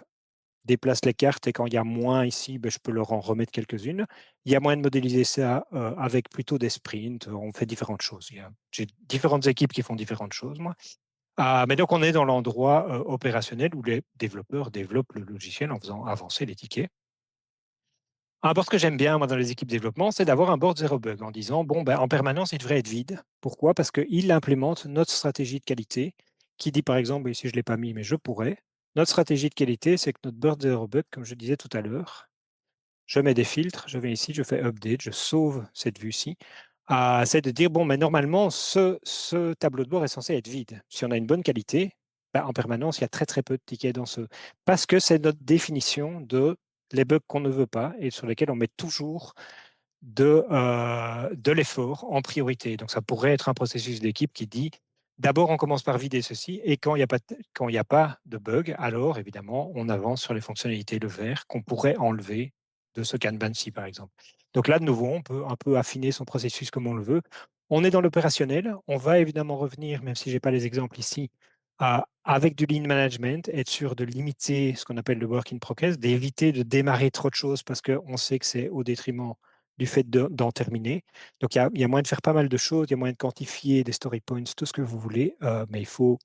déplace les cartes et quand il y a moins ici, je peux leur en remettre quelques-unes. Il y a moyen de modéliser ça avec plutôt des sprints. On fait différentes choses. J'ai différentes équipes qui font différentes choses, moi. Mais donc, on est dans l'endroit opérationnel où les développeurs développent le logiciel en faisant avancer les tickets. Un board que j'aime bien, moi, dans les équipes développement, c'est d'avoir un board zéro bug en disant, bon, ben, en permanence, il devrait être vide. Pourquoi? Parce qu'il implémente notre stratégie de qualité qui dit, par exemple, ici, je ne l'ai pas mis, mais je pourrais. Notre stratégie de qualité, c'est que notre board zéro bug, comme je disais tout à l'heure, je mets des filtres, je vais ici, je fais update, je sauve cette vue-ci. C'est de dire, bon, mais normalement, ce tableau de bord est censé être vide. Si on a une bonne qualité, ben, en permanence, il y a très très peu de tickets dans ce. Parce que c'est notre définition de les bugs qu'on ne veut pas et sur lesquels on met toujours de l'effort en priorité. Donc, ça pourrait être un processus d'équipe qui dit, d'abord, on commence par vider ceci, et quand il y a pas de bug, alors, évidemment, on avance sur les fonctionnalités, le vert, qu'on pourrait enlever de ce Kanban-ci, par exemple. Donc là, de nouveau, on peut un peu affiner son processus comme on le veut. On est dans l'opérationnel. On va évidemment revenir, même si je n'ai pas les exemples ici, avec du lean management, être sûr de limiter ce qu'on appelle le work in progress, d'éviter de démarrer trop de choses parce qu'on sait que c'est au détriment du fait d'en terminer. Donc, il y a moyen de faire pas mal de choses, il y a moyen de quantifier des story points, tout ce que vous voulez, mais il faut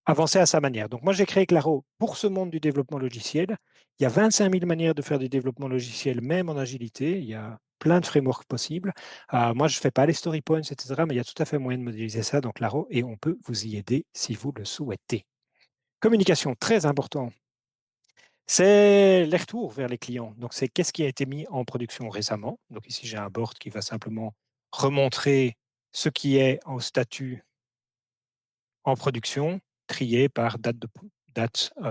avancer à sa manière. Donc, moi, j'ai créé Claro pour ce monde du développement logiciel. Il y a 25 000 manières de faire du développement logiciel, même en agilité. Il y a plein de frameworks possibles. Moi, je ne fais pas les story points, etc., mais il y a tout à fait moyen de modéliser ça dans Claro et on peut vous y aider si vous le souhaitez. Communication, très important. C'est les retours vers les clients. Donc, c'est qu'est-ce qui a été mis en production récemment. Donc, ici, j'ai un board qui va simplement remontrer ce qui est en statut en production, trié par date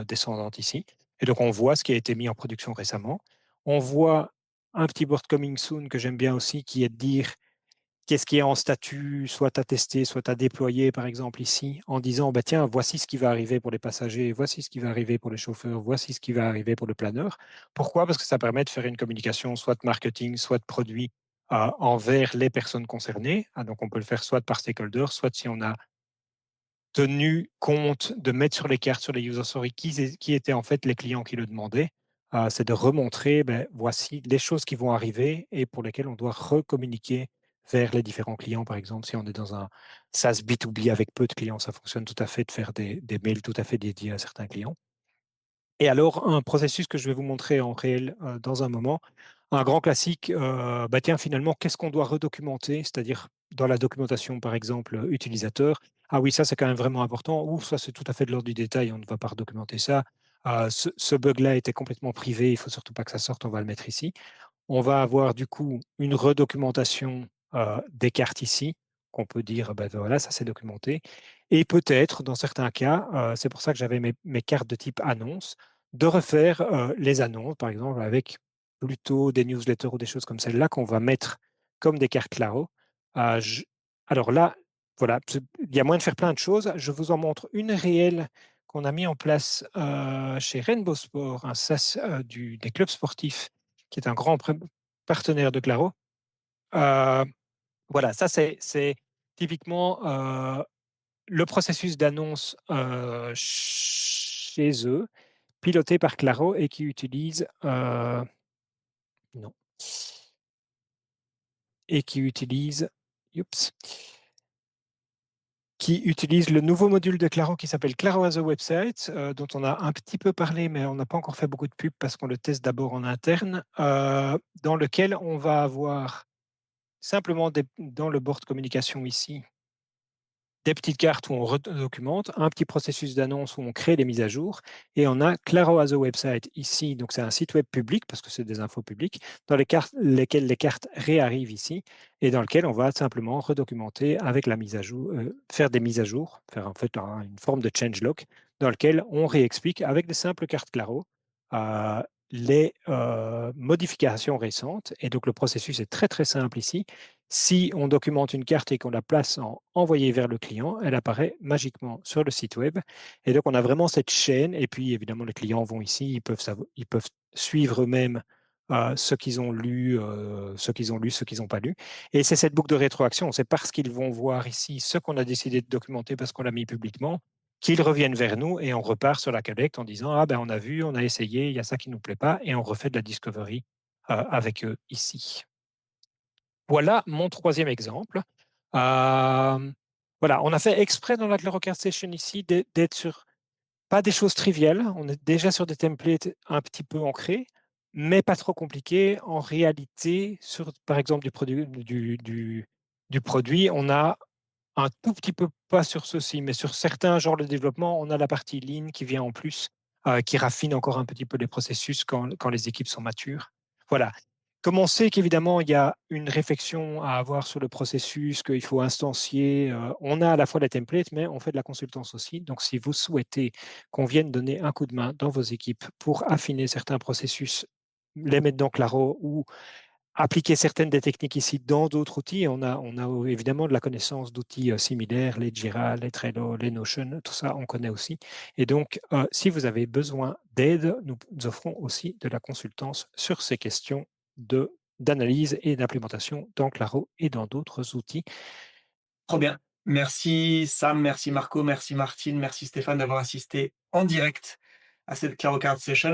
descendante ici. Et donc, on voit ce qui a été mis en production récemment. On voit un petit board coming soon que j'aime bien aussi, qui est de dire qu'est-ce qui est en statut, soit à tester, soit à déployer, par exemple ici, en disant, bah, tiens, voici ce qui va arriver pour les passagers, voici ce qui va arriver pour les chauffeurs, voici ce qui va arriver pour le planeur. Pourquoi? Parce que ça permet de faire une communication soit de marketing, soit de produit envers les personnes concernées. Donc, on peut le faire soit par stakeholder, soit si on a tenu compte de mettre sur les cartes, sur les user stories, qui étaient en fait les clients qui le demandaient. C'est de remontrer, ben, voici les choses qui vont arriver et pour lesquelles on doit recommuniquer vers les différents clients. Par exemple, si on est dans un SaaS B2B avec peu de clients, ça fonctionne tout à fait de faire des mails tout à fait dédiés à certains clients. Et alors, un processus que je vais vous montrer en réel dans un moment, un grand classique, bah tiens, finalement, qu'est-ce qu'on doit redocumenter? C'est-à-dire, dans la documentation, par exemple, utilisateur, ah oui, ça, c'est quand même vraiment important, ou ça, c'est tout à fait de l'ordre du détail, on ne va pas redocumenter ça. Ce bug-là était complètement privé, il ne faut surtout pas que ça sorte, on va le mettre ici. On va avoir du coup une redocumentation des cartes ici, qu'on peut dire, ben voilà, ça c'est documenté. Et peut-être, dans certains cas, c'est pour ça que j'avais mes cartes de type annonce, de refaire les annonces, par exemple, avec plutôt des newsletters ou des choses comme celle-là qu'on va mettre comme des cartes Claro. Euh, je- Alors là, voilà, il y a moyen de faire plein de choses. Je vous en montre une réelle qu'on a mis en place chez Rainbow Sport, un SaaS des clubs sportifs qui est un grand partenaire de Claro. Euh, voilà, ça c'est typiquement le processus d'annonce chez eux, piloté par Claro et qui utilise non et oups, qui utilise le nouveau module de Claro qui s'appelle Claro as a Website, dont on a un petit peu parlé, mais on n'a pas encore fait beaucoup de pub parce qu'on le teste d'abord en interne, dans lequel on va avoir simplement dans le board communication ici, des petites cartes où on redocumente, un petit processus d'annonce où on crée des mises à jour, et on a Claro as a Website ici, donc c'est un site web public parce que c'est des infos publiques, dans lesquelles les cartes réarrivent ici, et dans lequel on va simplement redocumenter avec la mise à jour, faire des mises à jour, faire en fait une forme de changelog, dans lequel on réexplique avec des simples cartes Claro les modifications récentes, et donc le processus est très très simple ici. Si on documente une carte et qu'on la place en envoyé vers le client, elle apparaît magiquement sur le site web. Et donc, on a vraiment cette chaîne. Et puis, évidemment, les clients vont ici, ils peuvent suivre eux-mêmes ce qu'ils ont lu, ce qu'ils ont lu, ce qu'ils n'ont pas lu. Et c'est cette boucle de rétroaction. C'est parce qu'ils vont voir ici ce qu'on a décidé de documenter parce qu'on l'a mis publiquement, qu'ils reviennent vers nous et on repart sur la collecte en disant, ah ben on a vu, on a essayé, il y a ça qui ne nous plaît pas, et on refait de la discovery avec eux ici. Voilà mon troisième exemple. Euh, Voilà, on a fait exprès dans la Clarocard Session ici d'être sur pas des choses triviales, on est déjà sur des templates un petit peu ancrés, mais pas trop compliqués. En réalité, sur, par exemple, du produit, on a un tout petit peu, pas sur ceci, mais sur certains genres de développement, on a la partie lean qui vient en plus, qui raffine encore un petit peu les processus quand les équipes sont matures. Voilà. Comme on sait qu'évidemment, il y a une réflexion à avoir sur le processus, qu'il faut instancier, on a à la fois les templates, mais on fait de la consultance aussi. Donc, si vous souhaitez qu'on vienne donner un coup de main dans vos équipes pour affiner certains processus, les mettre dans Claro ou appliquer certaines des techniques ici dans d'autres outils. On a évidemment de la connaissance d'outils similaires, les Jira, les Trello, les Notion, tout ça, on connaît aussi. Et donc, si vous avez besoin d'aide, nous offrons aussi de la consultance sur ces questions d'analyse et d'implémentation dans Claro et dans d'autres outils. Trop bien. Merci Sam, merci Marco, merci Martine, merci Stéphane d'avoir assisté en direct à cette Clarocard Session.